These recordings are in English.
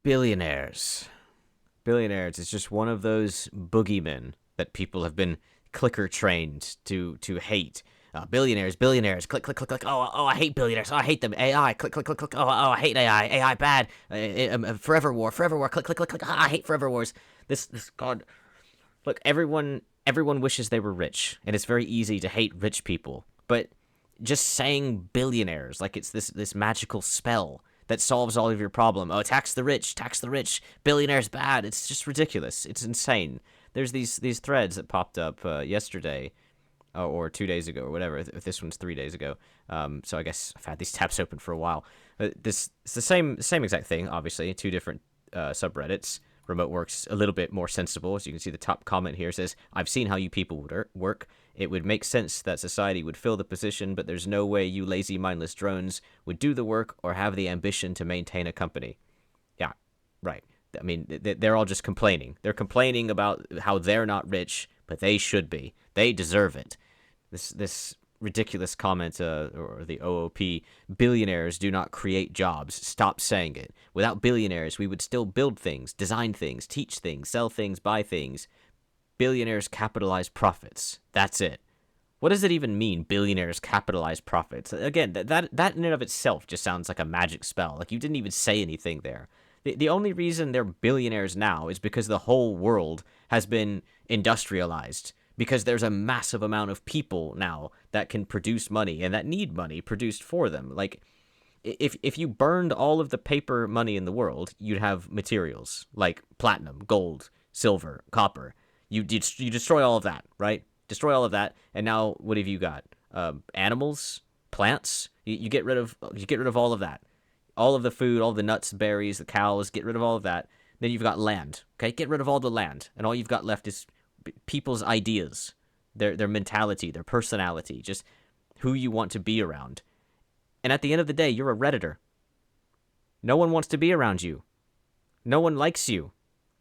Billionaires. Billionaires is just one of those boogeymen that people have been clicker trained to hate. Billionaires, click, click, click, click. Oh, I hate billionaires. Oh, I hate them. AI, click, click, click, click. Oh, I hate AI. AI bad. Forever war, click, click, click, click. I hate forever wars. This God. Look, everyone wishes they were rich, and it's very easy to hate rich people. But just saying billionaires like it's this magical spell that solves all of your problem. Oh, tax the rich, tax the rich. Billionaires bad. It's just ridiculous. It's insane. There's these threads that popped up yesterday or 2 days ago or whatever. If this one's 3 days ago, so I guess I've had these tabs open for a while. It's the same exact thing. Obviously, two different subreddits. Remote work's a little bit more sensible. As you can see, the top comment here says, "I've seen how you people would work. It would make sense that society would fill the position, but there's no way you lazy, mindless drones would do the work or have the ambition to maintain a company." Yeah, right. I mean, they're all just complaining. They're complaining about how they're not rich, but they should be. They deserve it. This ridiculous comment, or the OOP, billionaires do not create jobs. Stop saying it. Without billionaires, we would still build things, design things, teach things, sell things, buy things. Billionaires capitalize profits. That's it. What does it even mean, billionaires capitalize profits? Again, that in and of itself just sounds like a magic spell. Like, you didn't even say anything there. The only reason they're billionaires now is because the whole world has been industrialized. Because there's a massive amount of people now that can produce money and that need money produced for them. Like, if you burned all of the paper money in the world, you'd have materials like platinum, gold, silver, copper. You destroy all of that, right? Destroy all of that, and now what have you got? Animals, plants. You get rid of all of that, all of the food, all the nuts, berries, the cows. Get rid of all of that. Then you've got land. Okay, get rid of all the land, and all you've got left is people's ideas, their mentality, their personality, just who you want to be around. And at the end of the day, you're a Redditor. No one wants to be around you. No one likes you.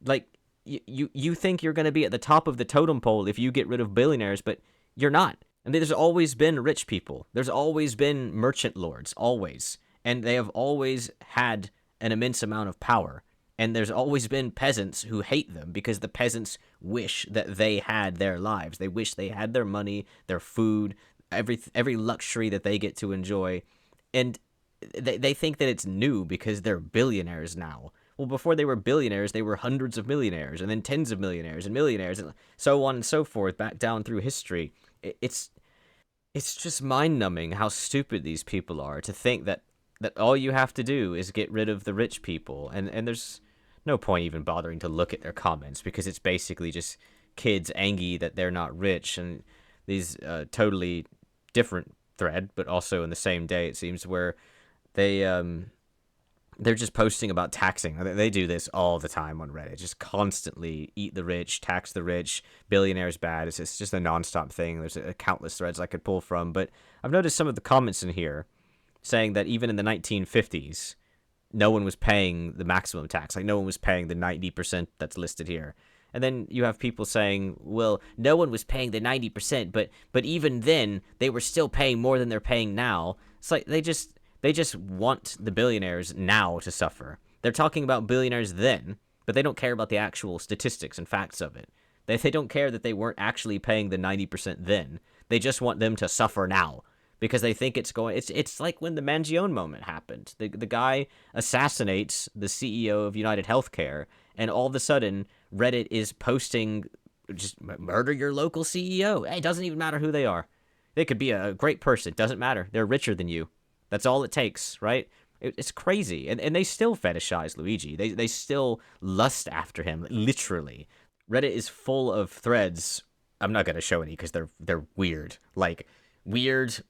Like, you think you're going to be at the top of the totem pole if you get rid of billionaires, but you're not. And there's always been rich people. There's always been merchant lords, always. And they have always had an immense amount of power. And there's always been peasants who hate them because the peasants wish that they had their lives. They wish they had their money, their food, every luxury that they get to enjoy. And they think that it's new because they're billionaires now. Well, before they were billionaires, they were hundreds of millionaires, and then tens of millionaires and millionaires, and so on and so forth, back down through history. It's just mind-numbing how stupid these people are to think that all you have to do is get rid of the rich people. And there's no point even bothering to look at their comments because it's basically just kids angry that they're not rich, and these totally different thread, but also in the same day, it seems, where they're just posting about taxing. They do this all the time on Reddit, just constantly eat the rich, tax the rich, billionaires bad. It's just a nonstop thing. There's countless threads I could pull from, but I've noticed some of the comments in here saying that even in the 1950s, no one was paying the maximum tax. Like, no one was paying the 90% that's listed here. And then you have people saying, well, no one was paying the 90%, but even then, they were still paying more than they're paying now. It's like they just want the billionaires now to suffer. They're talking about billionaires then, but they don't care about the actual statistics and facts of it. They don't care that they weren't actually paying the 90% then. They just want them to suffer now because they think it's like when the Mangione moment happened. The guy assassinates the CEO of United Healthcare, and all of a sudden Reddit is posting, just murder your local CEO. It doesn't even matter who they are. They could be a great person. It doesn't matter. They're richer than you. That's all it takes, right? It's crazy. And they still fetishize Luigi. They still lust after him, literally. Reddit is full of threads. I'm not going to show any because they're weird. Like, weird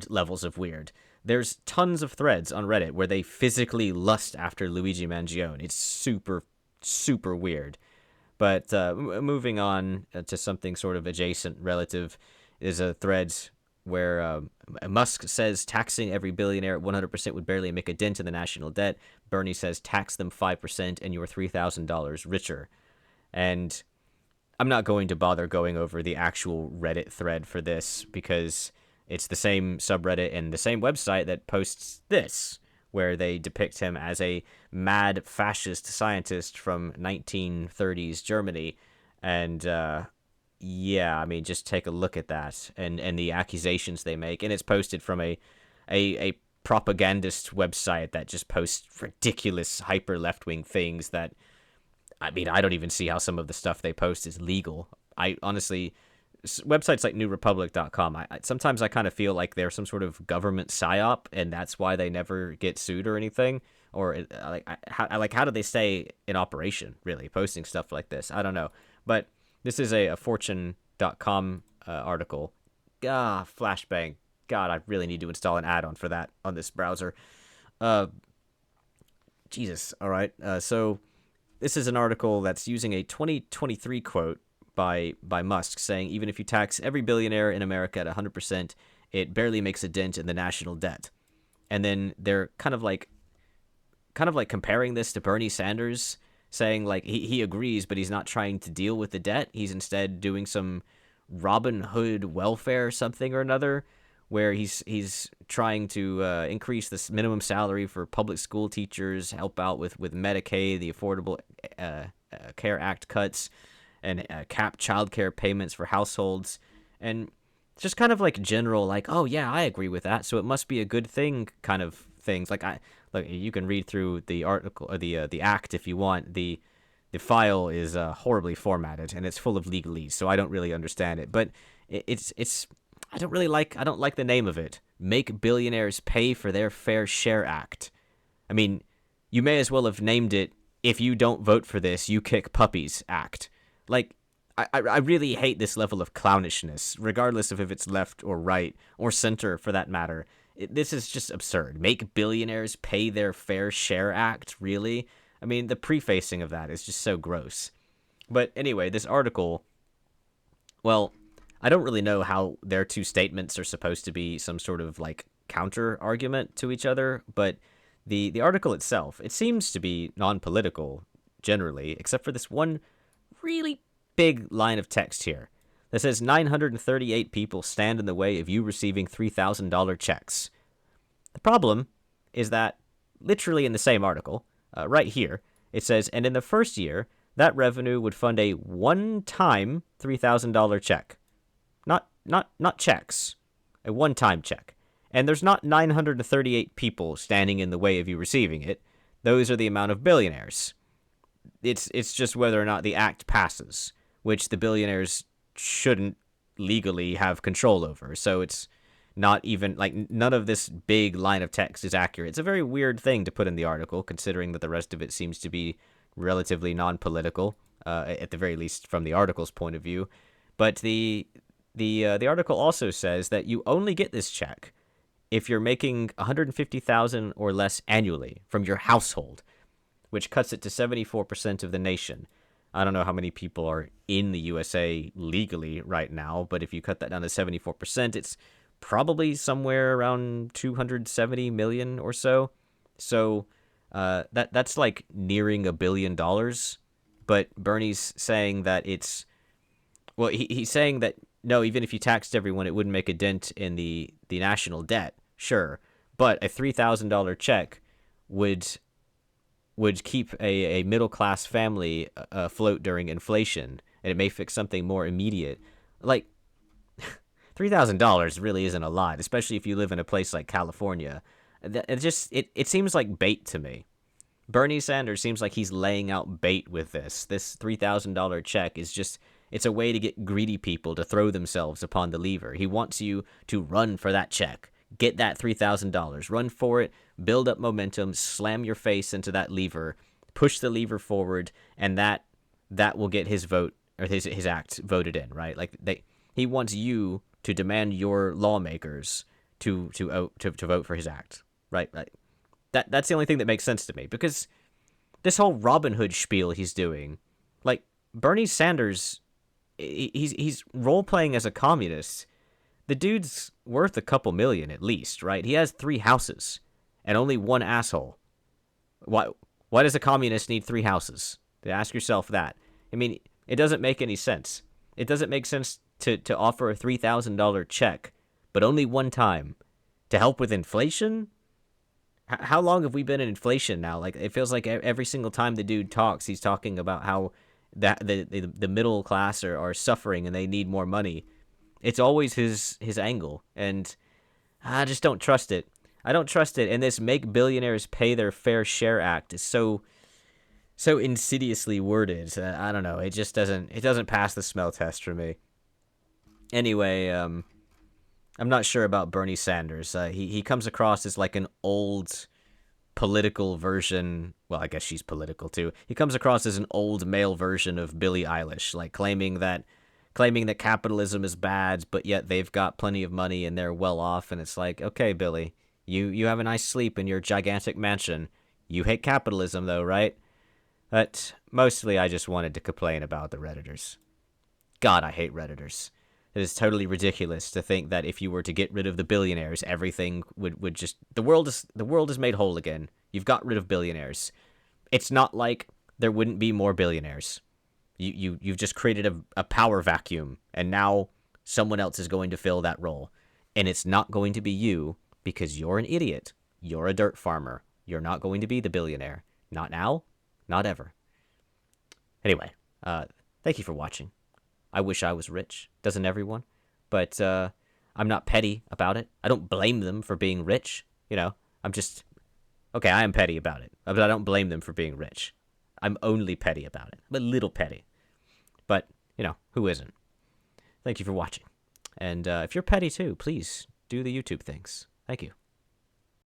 levels of weird. There's tons of threads on Reddit where they physically lust after Luigi Mangione. It's super, super weird. But moving on to something sort of adjacent relative is a thread where Musk says taxing every billionaire at 100% would barely make a dent in the national debt. Bernie says tax them 5% and you're $3,000 richer. And I'm not going to bother going over the actual Reddit thread for this because it's the same subreddit and the same website that posts this, where they depict him as a mad fascist scientist from 1930s Germany. And yeah, I mean, just take a look at that and the accusations they make. And it's posted from a propagandist website that just posts ridiculous hyper left-wing things that, I mean, I don't even see how some of the stuff they post is legal. I honestly, websites like newrepublic.com, sometimes I kind of feel like they're some sort of government psyop, and that's why they never get sued or anything. Or how do they stay in operation, really, posting stuff like this? I don't know. But this is a fortune.com article. Flashbang. God, I really need to install an add-on for that on this browser. Jesus. All right. So this is an article that's using a 2023 quote by Musk saying, even if you tax every billionaire in America at 100%, it barely makes a dent in the national debt. And then they're kind of like comparing this to Bernie Sanders, saying like he agrees, but he's not trying to deal with the debt. He's instead doing some Robin Hood welfare something or another, where he's trying to increase the minimum salary for public school teachers, help out with Medicaid, the Affordable Care Act cuts, and cap childcare payments for households, and just kind of like general, like, oh yeah, I agree with that, so it must be a good thing kind of things. Like, you can read through the article or the act if you want. The file is horribly formatted and it's full of legalese, so I don't really understand it. But it's I don't like the name of it. Make Billionaires Pay for Their Fair Share Act. I mean, you may as well have named it, if you don't vote for this, you kick puppies Act. Like, I really hate this level of clownishness, regardless of if it's left or right, or center for that matter. This is just absurd. Make billionaires pay their fair share act, really? I mean, the prefacing of that is just so gross. But anyway, this article, well, I don't really know how their two statements are supposed to be some sort of like counter argument to each other, but the article itself, it seems to be non-political generally, except for this one really big line of text here that says 938 people stand in the way of you receiving $3,000 checks. The problem is that literally in the same article, right here, it says, and in the first year, that revenue would fund a one-time $3,000 check. Not checks. A one-time check. And there's not 938 people standing in the way of you receiving it. Those are the amount of billionaires. It's just whether or not the act passes, which the billionaires shouldn't legally have control over. So it's not even, like, none of this big line of text is accurate. It's a very weird thing to put in the article, considering that the rest of it seems to be relatively non-political, at the very least from the article's point of view. But the article also says that you only get this check if you're making $150,000 or less annually from your household, which cuts it to 74% of the nation. I don't know how many people are in the USA legally right now, but if you cut that down to 74%, it's probably somewhere around 270 million or so. So that's like nearing $1 billion. But Bernie's saying that it's, well, he's saying that no, even if you taxed everyone, it wouldn't make a dent in the national debt. Sure, but a $3,000 check would keep a middle class family afloat during inflation, and it may fix something more immediate. Like, $3,000 really isn't a lot, especially if you live in a place like California. It seems like bait to me. Bernie Sanders seems like he's laying out bait with this. This $3,000 check is just, it's a way to get greedy people to throw themselves upon the lever. He wants you to run for that check. Get that $3,000. Run for it. Build up momentum. Slam your face into that lever. Push the lever forward, and that will get his vote, or his act voted in, right? Like, he wants you to demand your lawmakers to vote for his act, right? That's the only thing that makes sense to me, because this whole Robin Hood spiel he's doing, like, Bernie Sanders, he's role-playing as a communist. The dude's worth a couple million at least, right? He has 3 houses and only one asshole. Why does a communist need 3 houses? Ask yourself that. I mean, it doesn't make any sense. It doesn't make sense to offer a $3,000 check, but only one time, to help with inflation? How long have we been in inflation now? Like, it feels like every single time the dude talks, he's talking about how that the middle class are suffering and they need more money. It's always his angle, and I just don't trust it. I don't trust it. And this "Make Billionaires Pay Their Fair Share" act is so insidiously worded. I don't know. It just doesn't pass the smell test for me. Anyway, I'm not sure about Bernie Sanders. He comes across as like an old political version. Well, I guess she's political too. He comes across as an old male version of Billie Eilish, like claiming that capitalism is bad, but yet they've got plenty of money and they're well off. And it's like, okay, Billy, you have a nice sleep in your gigantic mansion. You hate capitalism though, right? But mostly I just wanted to complain about the Redditors. God, I hate Redditors. It is totally ridiculous to think that if you were to get rid of the billionaires, everything would just the world is made whole again. You've got rid of billionaires. It's not like there wouldn't be more billionaires. You've just created a power vacuum, and now someone else is going to fill that role. And it's not going to be you because you're an idiot. You're a dirt farmer. You're not going to be the billionaire. Not now, not ever. Anyway, thank you for watching. I wish I was rich. Doesn't everyone? But I'm not petty about it. I don't blame them for being rich. I'm just okay. I am petty about it, but I don't blame them for being rich. I'm only petty about it. I'm a little petty, but who isn't? Thank you for watching, and if you're petty too, please do the YouTube things. Thank you.